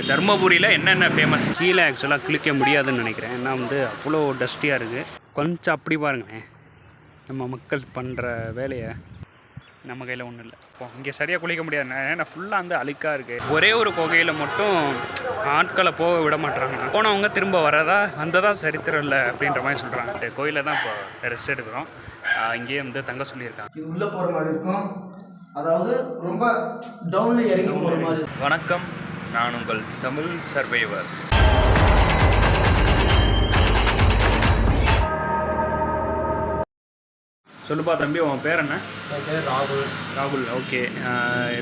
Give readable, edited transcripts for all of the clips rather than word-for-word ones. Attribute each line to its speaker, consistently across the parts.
Speaker 1: தர்மபுரியில் என்னென்ன ஃபேமஸ் கீழே ஆக்சுவலாக கிளிக்க முடியாதுன்னு நினைக்கிறேன். ஏன்னா வந்து அவ்வளோ டஸ்டியாக இருக்குது. கொஞ்சம் அப்படி பாருங்களேன், நம்ம மக்கள் பண்ணுற வேலையை நம்ம கையில் ஒன்றும் இல்லை. இப்போ இங்கே சரியாக குளிக்க முடியாது, ஏன்னா ஃபுல்லாக வந்து அழுக்காக இருக்குது. ஒரே ஒரு குகையில் மட்டும் ஆட்களை போக விட மாட்டாங்க. போனவங்க திரும்ப வந்ததா சரித்திரம் இல்லை அப்படின்ற மாதிரி சொல்கிறாங்க. கோயிலில் தான் இப்போ ரெஸ்ட் எடுக்கிறோம். இங்கேயே வந்து தங்க சொல்லியிருக்காங்க.
Speaker 2: இது உள்ளே போகிற மாதிரி இருக்கும், அதாவது ரொம்ப டவுனில் இறங்கி போகிற மாதிரி.
Speaker 1: வணக்கம், நான் உங்கள் தமிழ் சர்வைவர். சொல்லுப்பா தம்பி, உன் பேர் என்ன?
Speaker 2: என் பேர் ராகுல்.
Speaker 1: ராகுல், ஓகே.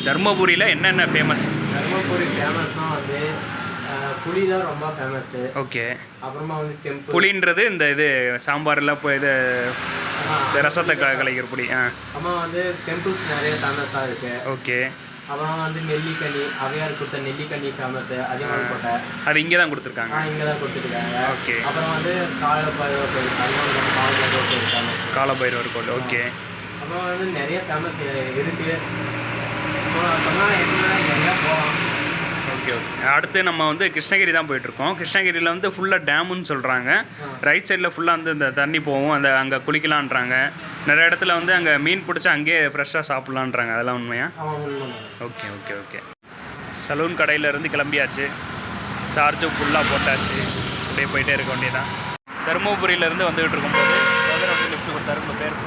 Speaker 1: தர்மபுரியில் என்னென்ன ஃபேமஸ்?
Speaker 2: தர்மபுரி ஃபேமஸ்னால் வந்து புளி தான் ரொம்ப ஃபேமஸ்ஸு.
Speaker 1: ஓகே.
Speaker 2: அப்புறமா வந்து டெம்பிள்.
Speaker 1: புளின்றது இந்த இது சாம்பாரில் இப்போ இது ரசத்தை கலைக்கிற புளி.
Speaker 2: அப்புறமா வந்து டெம்பிள்ஸ் நிறைய ஃபேமஸாக இருக்குது.
Speaker 1: ஓகே.
Speaker 2: அப்புறம் வந்து நெல்லிக்கனி, அவையார் கொடுத்த நெல்லிக்கனி ஃபேமஸ்ஸு. அதிகமாகப்பட்ட
Speaker 1: அது இங்கே தான் கொடுத்துருக்காங்க.
Speaker 2: இங்கே தான் கொடுத்துருக்காங்க.
Speaker 1: ஓகே.
Speaker 2: அப்புறம் வந்து காலபைரவர் கோயில், காலபைரவர் கோயில் ஃபேமஸ்.
Speaker 1: காலபைரவர் கோயில், ஓகே.
Speaker 2: அப்புறம் வந்து நிறைய ஃபேமஸ் இருக்குது. சொன்னால் என்ன நிறையா போகலாம்.
Speaker 1: Okay okay. அடுத்து நம்ம வந்து கிருஷ்ணகிரி தான் போயிட்டுருக்கோம். கிருஷ்ணகிரியில் வந்து ஃபுல்லாக டேமுன்னு சொல்கிறாங்க. ரைட் சைடில் ஃபுல்லாக வந்து இந்த தண்ணி போகும், அந்த அங்கே குளிக்கலான்றாங்க. நிறைய இடத்துல வந்து அங்கே மீன் பிடிச்சி அங்கேயே ஃப்ரெஷ்ஷாக சாப்பிட்லான்றாங்க. அதெல்லாம் உண்மையா? Okay okay okay. சலூன் கடையிலேருந்து கிளம்பியாச்சு, சார்ஜும் ஃபுல்லாக போட்டாச்சு, அப்படியே போயிட்டே இருக்க வேண்டியதான். தருமபுரியிலேருந்து வந்துகிட்டு இருக்கும்போது பிரதர் வந்து லிஃப்ட் கொடுத்தாரு. உங்கள் பேர்?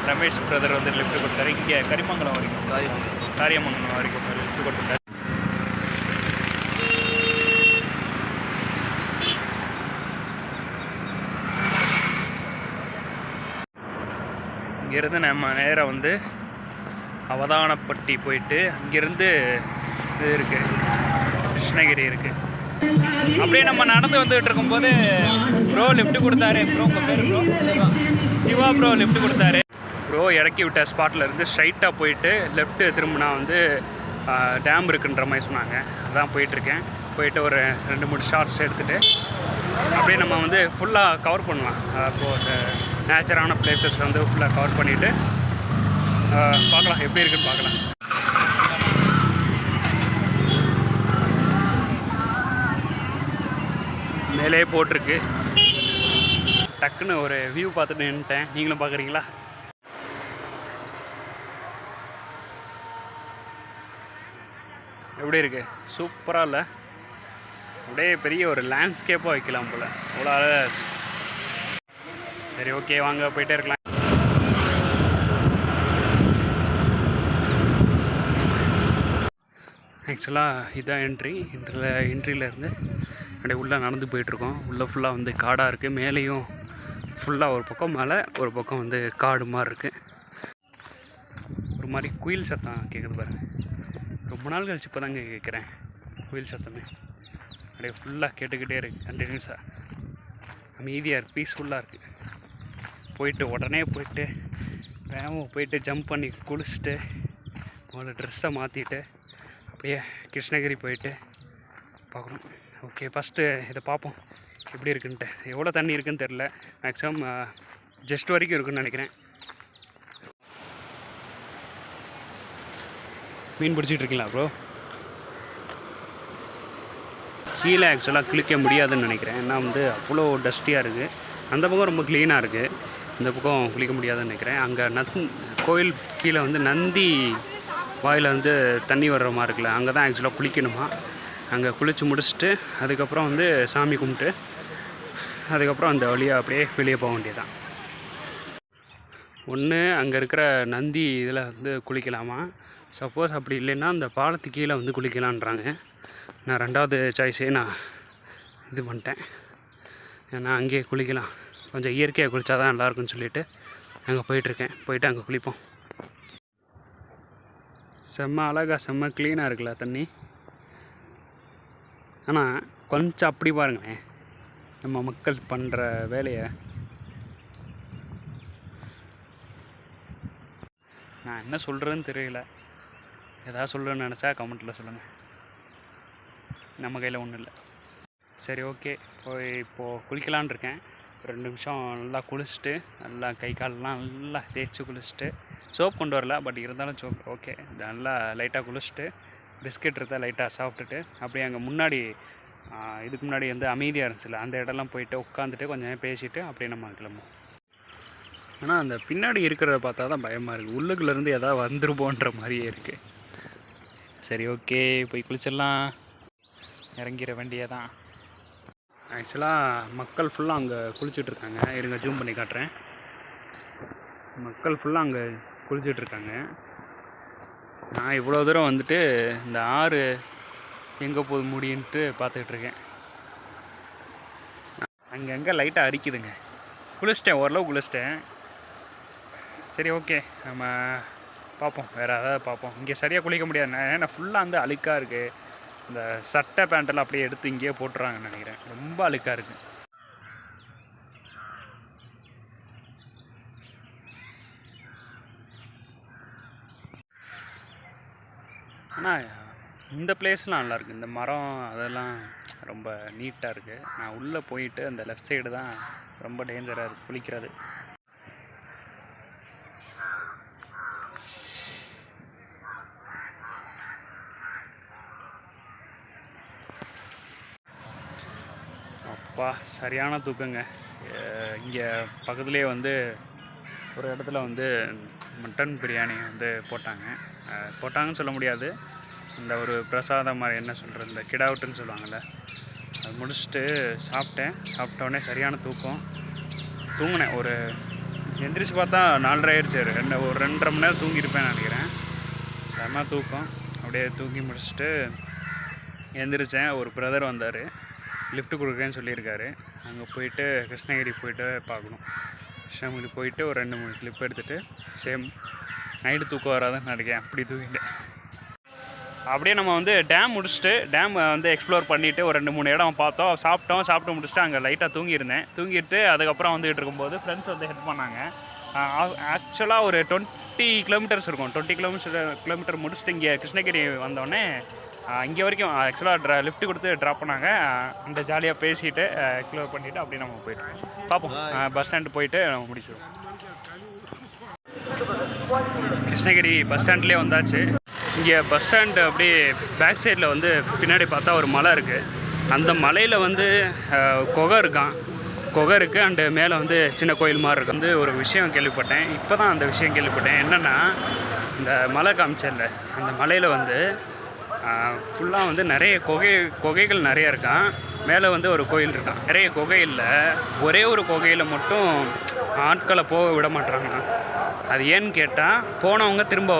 Speaker 1: ரமேஷ் பிரதர் வந்து லிஃப்ட் கொடுத்தாரு. இங்கே கரிமங்கலம் வரைக்கும், காரியமங்கலம் வரைக்கும் லிஃப்ட் கொடுத்தாரு. இங்கேருந்து நம்ம நேராக வந்து அவதானப்பட்டி போயிட்டு அங்கேருந்து இது இருக்குது, கிருஷ்ணகிரி இருக்குது. அப்படியே நம்ம நடந்து வந்துகிட்டு இருக்கும்போது ப்ரோ லிஃப்ட் கொடுத்தாரு. ப்ரோ உங்கள் பேர்? ப்ரோ சிவா ப்ரோ லிஃப்ட் கொடுத்தாரு. ப்ரோ இறக்கி விட்ட ஸ்பாட்டில் இருந்து ஸ்ட்ரைட்டாக போயிட்டு லெஃப்ட்டு திரும்பினா வந்து டேம் இருக்குன்ற மாதிரி சொன்னாங்க. அதான் போயிட்டுருக்கேன். போயிட்டு ஒரு 2-3 ஷார்ட்ஸ் எடுத்துகிட்டு அப்படியே நம்ம வந்து ஃபுல்லாக கவர் பண்ணலாம். அப்போது நேச்சரான பிளேசஸ் வந்து ஃபுல்லாக கவர் பண்ணிவிட்டு பார்க்கலாம் எப்படி இருக்குன்னு பார்க்கலாம். மேலே போட்டிருக்கு. டக்குன்னு ஒரு வியூ பார்த்துட்டு நின்றுட்டேன். நீங்களும் பார்க்குறீங்களா? எப்படி இருக்குது? சூப்பராக இல்லை? அப்படியே பெரிய ஒரு லேண்ட்ஸ்கேப்பாக வைக்கலாம் போல், அவ்வளோ அழகாக இருக்குது. சரி ஓகே, வாங்க போயிட்டே இருக்கலாம். ஆக்சுவலாக இதுதான் என்ட்ரியிலேருந்து அப்படியே உள்ளே நடந்து போயிட்டுருக்கோம். உள்ளே ஃபுல்லாக வந்து காடாக இருக்குது. மேலேயும் ஃபுல்லாக ஒரு பக்கம் மலை, ஒரு பக்கம் வந்து காடு மாதிரி இருக்குது. ஒரு மாதிரி குயில் சத்தம் கேட்குது பாருங்கள். ரொம்ப நாள் கழிச்சு இப்போ தாங்க கேட்குறேன் குயில் சத்தமே. அப்படியே ஃபுல்லாக கேட்டுக்கிட்டே இருக்குது கண்டினியூஸாக. அமைதியாக இருக்குது, பீஸ்ஃபுல்லாக இருக்குது. போயிட்டு உடனே போயிட்டு வேகமாக போயிட்டு ஜம்ப் பண்ணி குளிச்சுட்டு உங்களோட ட்ரெஸ்ஸை மாற்றிட்டு அப்படியே கிருஷ்ணகிரி போயிட்டு பார்க்கணும். ஓகே, ஃபஸ்ட்டு இதை பார்ப்போம் எப்படி இருக்குன்ட்டு. எவ்வளோ தண்ணி இருக்குதுன்னு தெரில. மேக்ஸிமம் ஜஸ்ட் வரைக்கும் இருக்குதுன்னு நினைக்கிறேன். மீன் பிடிச்சிட்டு இருக்கீங்களா ப்ரோ? கீழே ஆக்சுவலாக கிளிக்க முடியாதுன்னு நினைக்கிறேன். ஏன்னா வந்து அவ்வளோ டஸ்டியாக இருக்குது. அந்த பக்கம் ரொம்ப க்ளீனாக இருக்குது, இந்த பக்கம் குளிக்க முடியாதுன்னு நினைக்கிறேன். அங்கே கோயில் கீழே வந்து நந்தி வாயில் வந்து தண்ணி வர்ற மாதிரி இருக்குல்ல, அங்கே தான் ஆக்சுவலாக குளிக்கணுமா. அங்கே குளித்து முடிச்சுட்டு அதுக்கப்புறம் வந்து சாமி கும்பிட்டு அதுக்கப்புறம் அந்த வழியாக அப்படியே வெளியே போக வேண்டியதான். ஒன்று அங்கே இருக்கிற நந்தி இதில் வந்து குளிக்கலாமா, சப்போஸ் அப்படி இல்லைன்னா அந்த பாலத்துக்கு கீழே வந்து குளிக்கலான்றாங்க. நான் 2வது சாய்ஸே நான் இது பண்ணிட்டேன். ஏன்னா அங்கேயே குளிக்கலாம், கொஞ்சம் இயற்கையாக குளித்தா தான் நல்லாயிருக்குன்னு சொல்லிவிட்டு அங்கே போயிட்டுருக்கேன். போயிட்டு அங்கே குளிப்போம். செம்ம அழகாக செம்ம க்ளீனாக இருக்குல்ல தண்ணி. ஆனால் கொஞ்சம் அப்படி பாருங்களேன், நம்ம மக்கள் பண்ணுற வேலையை. நான் என்ன சொல்கிறேன்னு தெரியல. எதாவது சொல்கிறேன்னு நினச்சா கமெண்ட்டில் சொல்லுங்கள். நம்ம கையில் ஒன்றும் இல்லை. சரி ஓகே, இப்போது குளிக்கலான் இருக்கேன். 2 நிமிஷம் நல்லா குளிச்சுட்டு நல்லா கை காலெலாம் நல்லா தேய்ச்சி குளிச்சுட்டு, சோப் கொண்டு வரல பட் இருந்தாலும் சோப் ஓகே, நல்லா லைட்டாக குளிச்சுட்டு பிஸ்கெட் இருந்தால் லைட்டாக சாப்பிட்டுட்டு அப்படியே அங்கே முன்னாடி இதுக்கு முன்னாடி வந்து அமைதியாக இருந்துச்சுல அந்த இடம்லாம் போயிட்டு உட்காந்துட்டு கொஞ்சம் நேரம் பேசிவிட்டு அப்படியே நம்ம கிளம்புவோம். ஆனால் அந்த பின்னாடி இருக்கிறத பார்த்தா தான் பயமாக இருக்குது, உள்ளுக்குள்ளேருந்து எதாவது வந்துருப்போன்ற மாதிரியே இருக்குது. சரி ஓகே, போய் குளிச்சிடலாம், இறங்கிற வண்டியை தான். ஆக்சுவலாக மக்கள் ஃபுல்லாக அங்கே குளிச்சுட்ருக்காங்க. இருங்க ஜூம் பண்ணி காட்டுறேன். மக்கள் ஃபுல்லாக அங்கே குளிச்சுட்ருக்காங்க. நான் இவ்வளோ தூரம் வந்துட்டு இந்த ஆறு எங்கே போகுது முடின்ட்டு பார்த்துட்ருக்கேன். அங்கங்கே லைட்டாக அரிக்குதுங்க. குளிச்சிட்டேன், ஓரளவு குளிச்சிட்டேன். சரி ஓகே, நம்ம பார்ப்போம், வேறு ஏதாவது பார்ப்போம். இங்கே சரியாக குளிக்க முடியாது, ஏன்னா ஃபுல்லாக வந்து அழுக்காக இருக்குது. இந்த சட்டை பேண்ட்டெல்லாம் அப்படியே எடுத்து இங்கேயே போட்டுறாங்கன்னு நினைக்கிறேன், ரொம்ப அழுக்காக இருக்குது. ஆனால் இந்த பிளேஸ்லாம் நல்லாயிருக்கு, இந்த மரம் அதெல்லாம் ரொம்ப நீட்டாக இருக்குது. நான் உள்ளே போயிட்டு அந்த லெஃப்ட் சைடு தான் ரொம்ப டேஞ்சராக இருக்குது குளிக்கிறது. அப்பா சரியான தூக்கங்க. இங்கே பக்கத்துலேயே வந்து ஒரு இடத்துல வந்து மட்டன் பிரியாணி வந்து போட்டாங்கன்னு சொல்ல முடியாது, இந்த ஒரு பிரசாதம் மாதிரி என்ன சொல்கிறது, இந்த கிடாவுட்டுன்னு சொல்லுவாங்கள்ல, அது முடிச்சுட்டு சாப்பிட்டோடனே சரியான தூங்கினேன். ஒரு எந்திரிச்சு பார்த்தா 4:30 ஆயிடுச்சு. ஒரு 2.5 மணி நேரம் தூங்கியிருப்பேன்னு நினைக்கிறேன். செம்ம தூக்கம். அப்படியே தூங்கி முடிச்சுட்டு எந்திரிச்சேன். ஒரு பிரதர் வந்தார், லிஃப்ட் கொடுக்குறேன்னு சொல்லியிருக்காரு. அங்கே போயிட்டு கிருஷ்ணகிரி போயிட்டு பார்க்கணும். கிருஷ்ணகிரி போயிட்டு ஒரு 2-3 கிளிப் எடுத்துகிட்டு சேம் நைட்டு தூக்கம் வராதுன்னு நினைக்கிறேன், அப்படி தூங்கிட்டேன். அப்படியே நம்ம வந்து டேம் முடிச்சுட்டு டேம் வந்து எக்ஸ்ப்ளோர் பண்ணிவிட்டு ஒரு 2-3 இடம் பார்த்தோம், சாப்பிட்டு முடிச்சுட்டு அங்கே லைட்டாக தூங்கிட்டு அதுக்கப்புறம் வந்துகிட்டு இருக்கும்போது ஃப்ரெண்ட்ஸ் வந்து ஹெல்ப் பண்ணாங்க. ஆக்சுவலாக ஒரு 20 கிலோமீட்டர்ஸ் இருக்கும். 20 கிலோமீட்டர் முடிச்சுட்டு இங்கே கிருஷ்ணகிரி வந்தோடனே இங்கே வரைக்கும் ஆக்சுவலாக லிஃப்ட் கொடுத்து ட்ராப் பண்ணாங்க. அந்த ஜாலியாக பேசிவிட்டு எக்ஸ்ப்ளோர் பண்ணிவிட்டு அப்படியே நம்ம போய்ட்டு பார்ப்போம். பஸ் ஸ்டாண்டு போயிட்டு நம்ம முடிச்சிடுவோம். கிருஷ்ணகிரி பஸ் ஸ்டாண்ட்லேயே வந்தாச்சு. இங்கே பஸ் ஸ்டாண்டு அப்படியே பேக் சைடில் வந்து பின்னாடி பார்த்தா ஒரு மலை இருக்குது. அந்த மலையில் வந்து குகை இருக்குது. அண்டு மேலே வந்து சின்ன கோயில் மாதிரி இருக்குது. வந்து ஒரு விஷயம் கேள்விப்பட்டேன், இப்போ தான் அந்த விஷயம் கேள்விப்பட்டேன். என்னென்னா, இந்த மலை காமிச்சல, அந்த மலையில் வந்து ஃபுல்லாக வந்து நிறைய குகைகள் நிறைய இருக்கான். மேலே வந்து ஒரு கோயில் இருக்கான். நிறைய குகையில் ஒரே ஒரு குகையில் மட்டும் ஆட்களை போக விட மாட்டாங்க. அது ஏன்னு கேட்டால், போனவங்க திரும்ப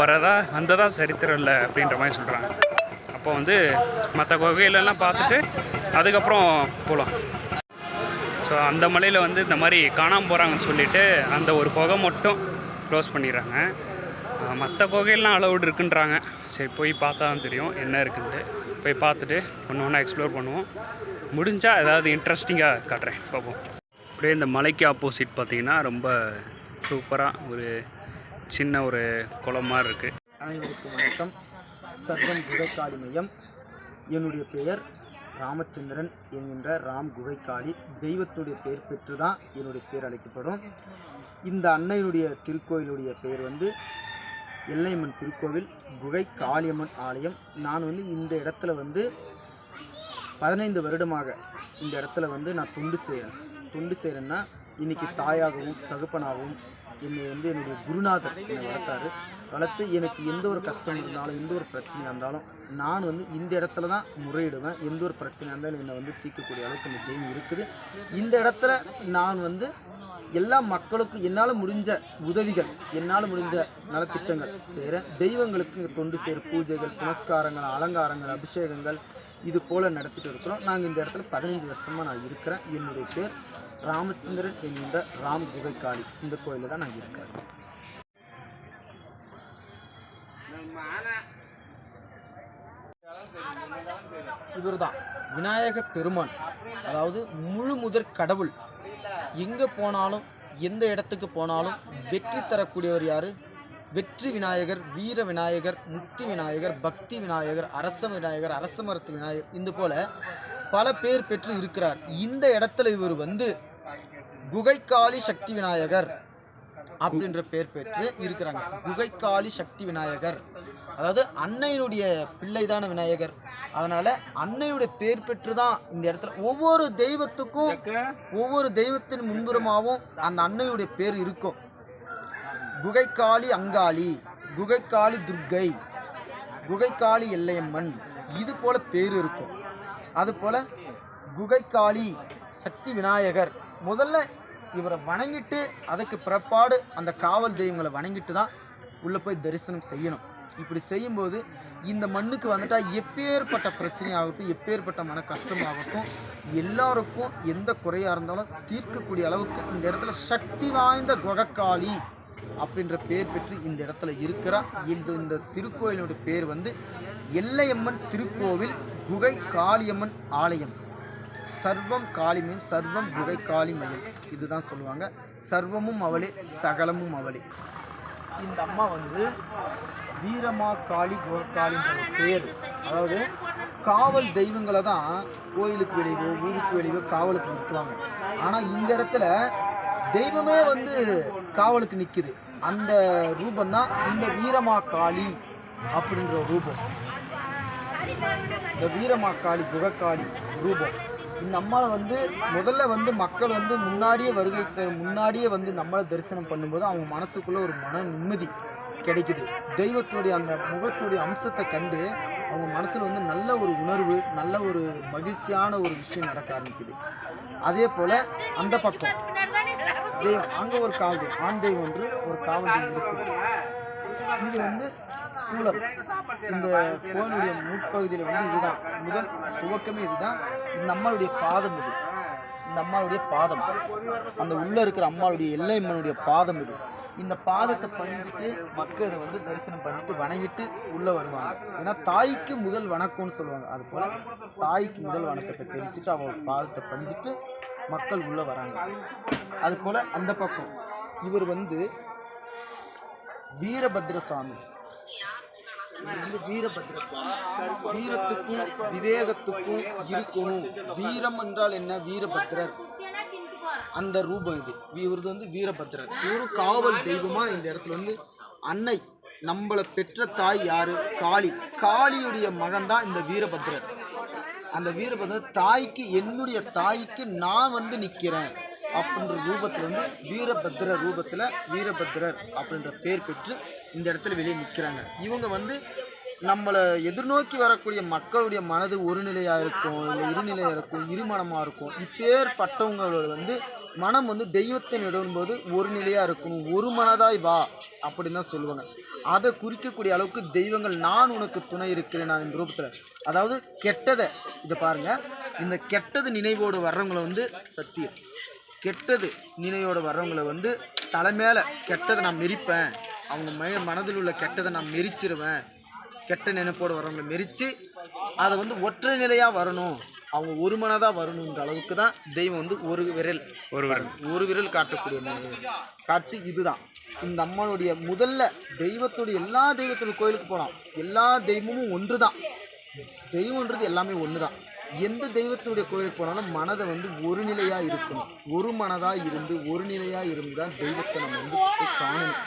Speaker 1: வந்ததா சரித்திரம் இல்லை அப்படின்ற மாதிரி சொல்கிறாங்க. அப்போ வந்து மற்ற குகையிலெல்லாம் பார்த்துட்டு அதுக்கப்புறம் போகலாம். ஸோ அந்த மலையில் வந்து இந்த மாதிரி காணாமல் போகிறாங்கன்னு சொல்லிவிட்டு அந்த ஒரு குகை மட்டும் க்ளோஸ் பண்ணிடுறாங்க. மற்ற குகையெல்லாம் அலவுட் இருக்குன்றாங்க. சரி போய் பார்த்தா தான் தெரியும் என்ன இருக்குன்ட்டு. போய் பார்த்துட்டு ஒன்று எக்ஸ்ப்ளோர் பண்ணுவோம். முடிஞ்சால் ஏதாவது இன்ட்ரெஸ்டிங்காக காட்டுறேன், பார்ப்போம். அப்படியே இந்த மலைக்கு ஆப்போசிட் பார்த்திங்கன்னா ரொம்ப சூப்பராக ஒரு சின்ன ஒரு குளம் மாதிரி இருக்குது.
Speaker 3: அனைவருக்கும் வணக்கம். சர்வம் குகைக்காளி மையம். என்னுடைய பெயர் ராமச்சந்திரன் என்கின்ற ராம் குகைக்காளி. தெய்வத்துடைய பெயர் பெற்று தான் என்னுடைய பேர் அழைக்கப்படும். இந்த அன்னையினுடைய திருக்கோயிலுடைய பெயர் வந்து எல்லையம்மன் திருக்கோவில், குகை காளியம்மன் ஆலயம். நான் வந்து இந்த இடத்துல வந்து 15 வருடமாக இந்த இடத்துல வந்து நான் தொண்டு செய்கிறேன்னா, இன்றைக்கி தாயாகவும் தகப்பனாகவும் என்னை வந்து என்னுடைய குருநாதர் என்னை வளர்த்து எனக்கு எந்த ஒரு கஷ்டம் இருந்தாலும் எந்த ஒரு பிரச்சனையாக இருந்தாலும் நான் வந்து இந்த இடத்துல தான் முறையிடுவேன். எந்த ஒரு பிரச்சனையாக இருந்தாலும் என்னை வந்து தீர்க்கக்கூடிய அளவுக்கு இந்த தெய்வம் இருக்குது. இந்த இடத்துல நான் வந்து எல்லா மக்களுக்கும் என்னால் முடிஞ்ச உதவிகள், என்னால் முடிஞ்ச நலத்திட்டங்கள் செய்கிறேன். தெய்வங்களுக்கு இங்கே தொண்டு செய்கிற பூஜைகள், புனஸ்காரங்கள், அலங்காரங்கள், அபிஷேகங்கள் இது போல் நடத்திட்டு இருக்கிறோம். நாங்கள் இந்த இடத்துல 15 வருஷமாக நான் இருக்கிறேன். என்னுடைய பேர் ராமச்சந்திரன் என்கின்ற ராம் குகைக்காளி. இந்த கோயிலில் தான் நான் இருக்கிறேன். இவர் தான் விநாயக பெருமான், அதாவது முழு முதற் கடவுள். எங்கே போனாலும் எந்த இடத்துக்கு போனாலும் வெற்றி தரக்கூடியவர் யார்? வெற்றி விநாயகர், வீர விநாயகர், முக்தி விநாயகர், பக்தி விநாயகர், அரச விநாயகர், அரச மரத்து விநாயகர், இந்த போல பல பேர் பெற்று இருக்கிறார். இந்த இடத்துல இவர் வந்து குகைக்காளி சக்தி விநாயகர் அப்படின்ற பேர் பெற்று இருக்கிறாங்க. குகைக்காளி சக்தி விநாயகர் அதாவது அன்னையினுடைய பிள்ளை தானே விநாயகர். அதனால் அன்னையுடைய பேர் பெற்று தான் இந்த இடத்துல ஒவ்வொரு தெய்வத்துக்கும் ஒவ்வொரு தெய்வத்தின் முன்புறமாகவும் அந்த அன்னையுடைய பேர் இருக்கும். குகைக்காளி அங்காளி, குகைக்காளி துர்க்கை, குகைக்காளி எல்லையம்மன், இது போல் பேர் இருக்கும். அதுபோல் குகைக்காளி சக்தி விநாயகர். முதல்ல இவரை வணங்கிட்டு அதுக்கு பிற்பாடு அந்த காவல் தெய்வங்களை வணங்கிட்டு தான் உள்ளே போய் தரிசனம் செய்யணும். இப்படி செய்யும்போது இந்த மண்ணுக்கு வந்துட்டால் எப்பேற்பட்ட பிரச்சனையாகட்டும், எப்பேற்பட்ட மன கஷ்டமாகட்டும், எல்லாருக்கும் எந்த குறையாக இருந்தாலும் தீர்க்கக்கூடிய அளவுக்கு இந்த இடத்துல சக்தி வாய்ந்த குகைக்காளி அப்படின்ற பேர் பெற்று இந்த இடத்துல இருக்கிறா. இந்த திருக்கோயிலுடைய பேர் வந்து எல்லையம்மன் திருக்கோவில், குகை காளியம்மன் ஆலயம். சர்வம் காளிமயம், சர்வம் குகை காளிமயம், இதுதான் சொல்லுவாங்க. சர்வமும் அவளே, சகலமும் அவளே. இந்த அம்மா வந்து வீரமா காளி குகைக்காளின்ற பேர். அதாவது காவல் தெய்வங்களை தான் கோயிலுக்கு வெளியவோ ஊருக்கு வெளியவோ காவலுக்கு நிறுத்துவாங்க. ஆனால் இந்த இடத்துல தெய்வமே வந்து காவலுக்கு நிற்குது. அந்த ரூபம் தான் இந்த வீரமா காளி அப்படின்ற ரூபம். இந்த வீரமா காளி குகைக்காளி ரூபம். இந்த அம்மாவை வந்து முதல்ல வந்து மக்கள் வந்து முன்னாடியே வந்து நம்மளை தரிசனம் பண்ணும்போது அவங்க மனசுக்குள்ளே ஒரு மன நிம்மதி கிடைக்குது. தெய்வத்துடைய அந்த முகத்துடைய அம்சத்தை கண்டு அவங்க மனசில் வந்து நல்ல ஒரு உணர்வு, நல்ல ஒரு மகிழ்ச்சியான ஒரு விஷயம் நடக்க ஆரம்பிக்குது. அதே போல் அந்த பக்கம் தெய்வம், அங்கே ஒரு காவல் தெய்வம், ஆண் தெய்வம் ஒன்று ஒரு காவல் தெய்வம் இருக்குது. இது வந்து சூழல். இந்த கோயிலுடைய முற்பகுதியில் வந்து இதுதான் முதல் துவக்கமே. இதுதான் இந்த அம்மாவுடைய பாதம். இது இந்த அம்மாவுடைய பாதம், அந்த உள்ளே இருக்கிற அம்மாவுடைய எல்லையம்மனுடைய பாதம். இது இந்த பாதத்தை பணிஞ்சிட்டு மக்கள் இதை வந்து தரிசனம் பண்ணிட்டு வணங்கிட்டு உள்ளே வருவாங்க. ஏன்னா தாய்க்கு முதல் வணக்கம்னு சொல்லுவாங்க. அது போல் தாய்க்கு முதல் வணக்கத்தை தெரிஞ்சுட்டு அவங்க பாதத்தை பணிஞ்சிட்டு மக்கள் உள்ளே வராங்க. அது போல் அந்த பக்கம் இவர் வந்து வீரபத்ரசாமி. வீரபத்ரசாமி வீரத்துக்கும் விவேகத்துக்கும் இருக்கணும். வீரம் என்றால் என்ன? வீரபத்ரர் அந்த ரூபம் இது. இவரது வந்து வீரபத்ரர். இவரும் காவல் தெய்வமா இந்த இடத்துல வந்து அன்னை நம்மளை பெற்ற தாய் யாரு? காளி. காளியுடைய மகன் தான் இந்த வீரபத்ரர். அந்த வீரபத்ரர் தாய்க்கு, என்னுடைய தாய்க்கு நான் வந்து நிற்கிறேன் அப்படின்ற ரூபத்தில் வந்து வீரபத்ர ரூபத்தில் வீரபத்ரர் அப்படின்ற பேர் பெற்று இந்த இடத்துல வெளியே நிற்கிறாங்க. இவங்க வந்து நம்மளை எதிர்நோக்கி வரக்கூடிய மக்களுடைய மனது ஒரு நிலையாக இருக்கும், இல்லை இருநிலையாக இருக்கும், இருமனமாக இருக்கும். இப்பேற்பட்டவங்களோட வந்து மனம் வந்து தெய்வத்தை நடும்போது ஒரு நிலையாக இருக்கணும், ஒரு மனதாய் வா அப்படின்னு தான் சொல்லுவாங்க. அதை குறிக்கக்கூடிய அளவுக்கு தெய்வங்கள் நான் உனக்கு துணை இருக்கிறேன் நான் இந்த ரூபத்தில். அதாவது கெட்டதை இதை பாருங்கள், இந்த கெட்டது நினைவோடு வர்றவங்களை வந்து சத்தியம், கெட்டது நினைவோடு வர்றவங்களை வந்து தலைமையில் கெட்டதை நான் மெரிப்பேன், அவங்க மனதில் உள்ள கெட்டதை நான் மெரிச்சிருவேன். கெட்ட நினைப்போடு வரவங்களை மெரித்து அதை வந்து ஒற்றை நிலையாக வரணும், அவங்க ஒரு மனதாக வரணுன்ற அளவுக்கு தான் தெய்வம் வந்து ஒரு விரல் காட்டக்கூடிய காட்சி இதுதான். இந்த அம்மனுடைய முதல்ல தெய்வத்துடைய எல்லா தெய்வத்தோட கோயிலுக்கு போகலாம், எல்லா தெய்வமும் ஒன்று தான். தெய்வம்ன்றது எல்லாமே ஒன்று தான். எந்த தெய்வத்தினுடைய கோயிலுக்கு போனாலும் மனதை வந்து ஒரு நிலையாக இருக்கணும், ஒரு மனதாக இருந்து ஒரு நிலையாக இருந்து தான் தெய்வத்தை நம்ம வந்து காணணும்.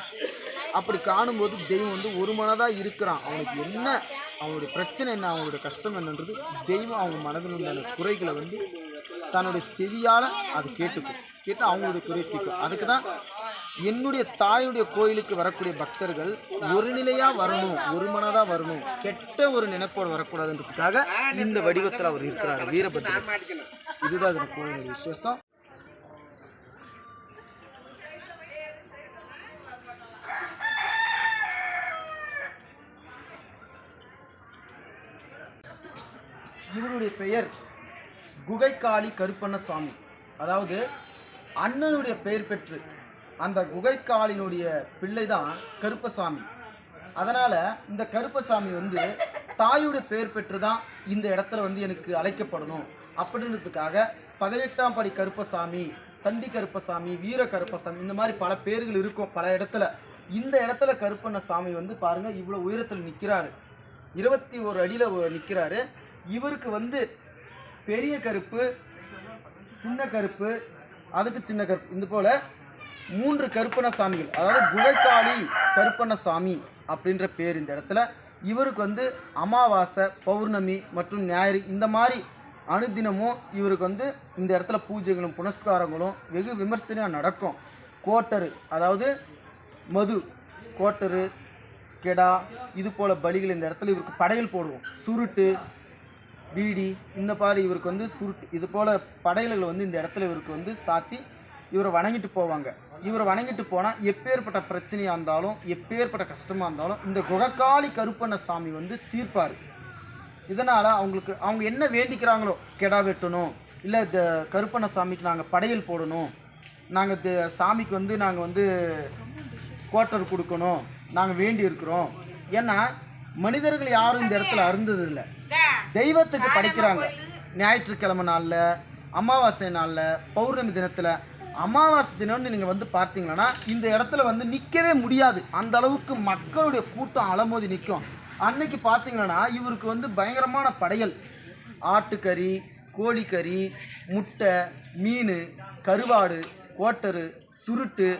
Speaker 3: அப்படி காணும்போது தெய்வம் வந்து ஒரு மனதாக இருக்கிறான். அவனுக்கு என்ன, அவனுடைய பிரச்சனை என்ன, அவனுடைய கஷ்டம் என்னன்றது தெய்வம் அவங்க மனதில் உள்ள குறைகளை வந்து தன்னுடைய செவியால் அது கேட்டு அவங்களுடைய குறையை தீர்க்கும். அதுக்கு தான் என்னுடைய தாயுடைய கோயிலுக்கு வரக்கூடிய பக்தர்கள் ஒரு நிலையாக வரணும், ஒரு மனதாக வரணும், கெட்ட ஒரு நினைப்போடு வரக்கூடாதுன்றதுக்காக இந்த வடிவத்தில் அவர் இருக்கிறார் வீரபத்ரர். இதுதான் இந்த கோயிலுடைய விசேஷம். இவருடைய பெயர் குகைக்காளி கருப்பண்ணசாமி. அதாவது அண்ணனுடைய பெயர் பெற்று அந்த குகைக்காளினுடைய பிள்ளை தான் கருப்பசாமி. அதனால் இந்த கருப்பசாமி வந்து தாயுடைய பெயர் பெற்று தான் இந்த இடத்துல வந்து எனக்கு அழைக்கப்படணும் அப்படின்றதுக்காக 18ஆம் படி கருப்பசாமி, சண்டி கருப்பசாமி, வீர கருப்பசாமி, இந்த மாதிரி பல பேர்கள் இருக்கும் பல இடத்துல. இந்த இடத்துல கருப்பண்ணசாமி வந்து பாருங்கள் இவ்வளோ உயரத்தில் நிற்கிறாரு, 21 அடியில் நிற்கிறாரு. இவருக்கு வந்து பெரிய கருப்பு, சின்ன கருப்பு, அதுக்கு சின்ன கருப்பு, இது போல் 3 கருப்பண்ணசாமிகள். அதாவது குகைக்காளி கருப்பண்ணசாமி அப்படின்ற பேர் இந்த இடத்துல. இவருக்கு வந்து அமாவாசை, பௌர்ணமி மற்றும் ஞாயிறு இந்த மாதிரி அனுதினமும் இவருக்கு வந்து இந்த இடத்துல பூஜைகளும் புனஸ்காரங்களும் வெகு விமர்சனையாக நடக்கும். கோட்டரு, அதாவது மது, கோட்டரு, கெடா, இது போல் பலிகள் இந்த இடத்துல இவருக்கு படையல் போடுவோம். சுருட்டு, பீடி, இந்த மாதிரி இவருக்கு வந்து சுருட்டு இது போல் படையல்களை வந்து இந்த இடத்துல இவருக்கு வந்து சாத்தி இவரை வணங்கிட்டு போவாங்க. இவரை வணங்கிட்டு போனால் எப்பேற்பட்ட பிரச்சனையாக இருந்தாலும் எப்பேற்பட்ட கஷ்டமாக இருந்தாலும் இந்த குகக்காளி கருப்பண்ண சாமி வந்து தீர்ப்பார். இதனால் அவங்க என்ன வேண்டிக்கிறாங்களோ, கெடா வெட்டணும், இல்லை இந்த கருப்பண்ண சாமிக்கு நாங்கள் படையல் போடணும், நாங்கள் சாமிக்கு வந்து நாங்கள் வந்து கோட்டர் கொடுக்கணும், நாங்கள் வேண்டி இருக்கிறோம். ஏன்னா மனிதர்கள் யாரும் இந்த இடத்துல அருந்ததில்லை, தெய்வத்துக்கு படைக்கிறாங்க. ஞாயிற்றுக்கிழமை நாளில், அமாவாசை நாளில், பௌர்ணமி தினத்தில். அமாவாசை தினம்னு நீங்கள் வந்து பார்த்தீங்கன்னா இந்த இடத்துல வந்து நிற்கவே முடியாது, அந்த அளவுக்கு மக்களுடைய கூட்டம் அலமோதி நிற்கும். அன்னைக்கு பார்த்தீங்கன்னா இவருக்கு வந்து பயங்கரமான படையல், ஆட்டுக்கறி, கோழிக்கறி, முட்டை, மீன், கருவாடு, கோட்டரு, சுருட்டு,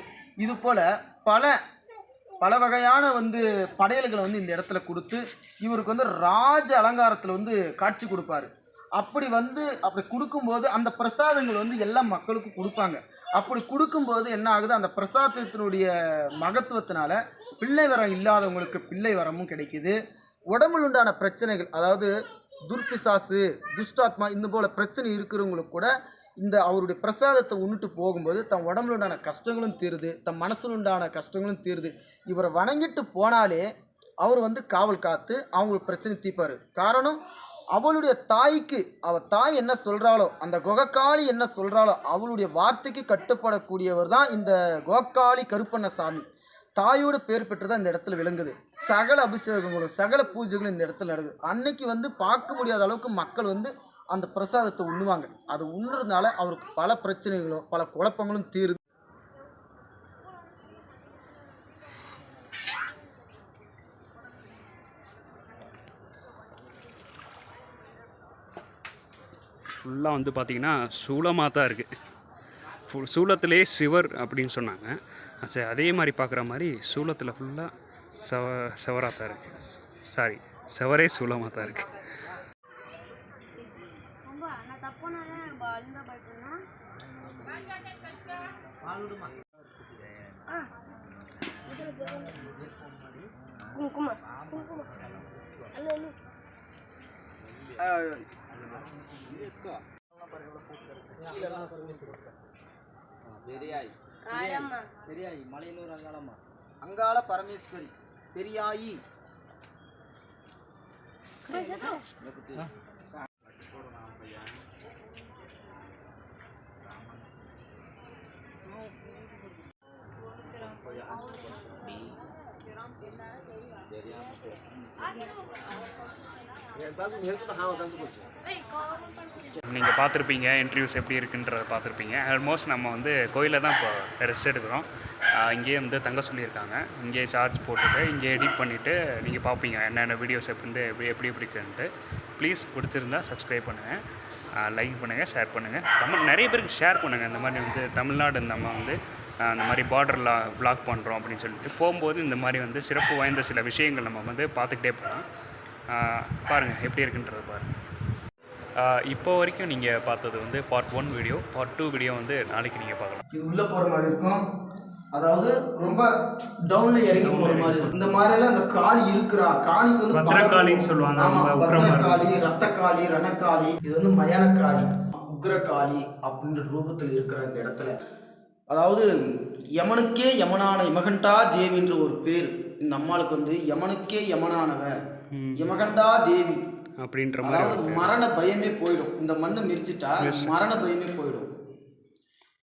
Speaker 3: இது போல் பல வகையான வந்து படையல்களை வந்து இந்த இடத்துல கொடுத்து இவருக்கு வந்து ராஜ அலங்காரத்தில் வந்து காட்சி கொடுப்பாரு. அப்படி கொடுக்கும்போது அந்த பிரசாதங்கள் வந்து எல்லா மக்களுக்கும் கொடுப்பாங்க. அப்படி கொடுக்கும்போது என்ன ஆகுது, அந்த பிரசாதத்தினுடைய மகத்துவத்தினால பிள்ளை வரம் இல்லாதவங்களுக்கு பிள்ளை வரமும் கிடைக்குது. உடம்புல உண்டான பிரச்சனைகள், அதாவது துர்பிசாசு, துஷ்டாத்மா, இந்த போல் பிரச்சனை இருக்கிறவங்களுக்கு கூட இந்த அவருடைய பிரசாதத்தை உண்ணிட்டு போகும்போது தன் உடம்புல உண்டான கஷ்டங்களும் தீருது, தன் மனசுல உண்டான கஷ்டங்களும் தீருது. இவரை வணங்கிட்டு போனாலே அவர் வந்து காவல் காத்து அவங்களுக்கு பிரச்சனை தீர்ப்பார். காரணம், அவளுடைய தாய்க்கு அவள் தாய் என்ன சொல்கிறாளோ, அந்த குகக்காளி என்ன சொல்கிறாளோ அவளுடைய வார்த்தைக்கு கட்டுப்படக்கூடியவர் தான் இந்த குகக்காளி கருப்பண்ண சாமி. தாயோட பேர் பெற்று தான் இந்த இடத்துல விளங்குது. சகல அபிஷேகங்களும் சகல பூஜைகளும் இந்த இடத்துல நடக்குது. அன்னைக்கு வந்து பார்க்க முடியாத அளவுக்கு மக்கள் வந்து அந்த பிரசாதத்தை உண்ணுவாங்க. அது உண்ணுறதுனால அவருக்கு பல பிரச்சனைகளும் பல குழப்பங்களும் தீருது.
Speaker 1: ஃபுல்லாக வந்து பார்த்திங்கன்னா சூளமாக தான் இருக்குது. சூளத்திலே சிவர் அப்படின்னு சொன்னாங்க. சரி, அதே மாதிரி பார்க்குற மாதிரி சூளத்தில் ஃபுல்லாக செவராக தான் இருக்குது. சாரி, செவரே சூளமாக தான் இருக்குது.
Speaker 3: பெரியாயி, மலையனூர் அங்காளம்மா, அங்காள பரமேஸ்வரி, பெரியாயி.
Speaker 1: நீங்கள் பார்த்துருப்பீங்க இன்டர்வியூஸ் எப்படி இருக்குன்றதை பார்த்துருப்பீங்க. ஆல்மோஸ்ட் நம்ம வந்து கோயிலில் தான் இப்போ ரெஸ்ட் எடுக்கிறோம். இங்கேயே வந்து தங்க சொல்லியிருக்காங்க. இங்கேயே சார்ஜ் போட்டுட்டு இங்கே எடிட் பண்ணிவிட்டு நீங்கள் பார்ப்பீங்க என்னென்ன வீடியோஸ் எப்படி இருக்குன்ட்டு. ப்ளீஸ் பிடிச்சிருந்தா சப்ஸ்கிரைப் பண்ணுங்கள், லைக் பண்ணுங்கள், ஷேர் பண்ணுங்கள். நிறைய பேருக்கு ஷேர் பண்ணுங்கள். இந்த மாதிரி வந்து தமிழ்நாடு நம்ம வந்து இந்த மாதிரி பார்டரில் வ்ளாக் பண்ணுறோம் அப்படின்னு சொல்லிட்டு போகும்போது இந்த மாதிரி வந்து சிறப்பு வாய்ந்த சில விஷயங்கள் நம்ம வந்து பார்த்துக்கிட்டே போகலாம். பாருங்கள் எப்படி இருக்குன்றது பாருங்கள். இப்போ வரைக்கும் நீங்கள் பார்த்தது வந்து பார்ட் 1 வீடியோ. பார்ட் 2 வீடியோ வந்து நாளைக்கு நீங்கள் பார்க்கலாம்.
Speaker 3: இது உள்ளே போகிற மாதிரி இருக்கும், அதாவது ரொம்ப டவுனில் இறங்கி போகிற மாதிரி இருக்கும். இந்த மாதிரிலாம் அந்த காளி இருக்கிறா, காளிக்கு வந்து
Speaker 1: பத்ரகாளின்னு சொல்லுவாங்க.
Speaker 3: ஆமாம், பத்ரகாளி, ரத்தக்காளி, ரணக்காளி, இது வந்து மயானக்காளி, உக்ரகாளி அப்படின்ற ரூபத்தில் இருக்கிற இந்த இடத்துல. அதாவது யமனுக்கே யமனான யமகண்டா தேவின்ற ஒரு பேர் இந்த அம்மாளுக்கு வந்து. யமனுக்கே யமனானவ யமகண்டா தேவி அப்படின்ற மாதிரி, அதாவது மரண பயமே போயிடும். இந்த மண்ணை மிரிச்சிட்டா மரண பயமே போயிடும்.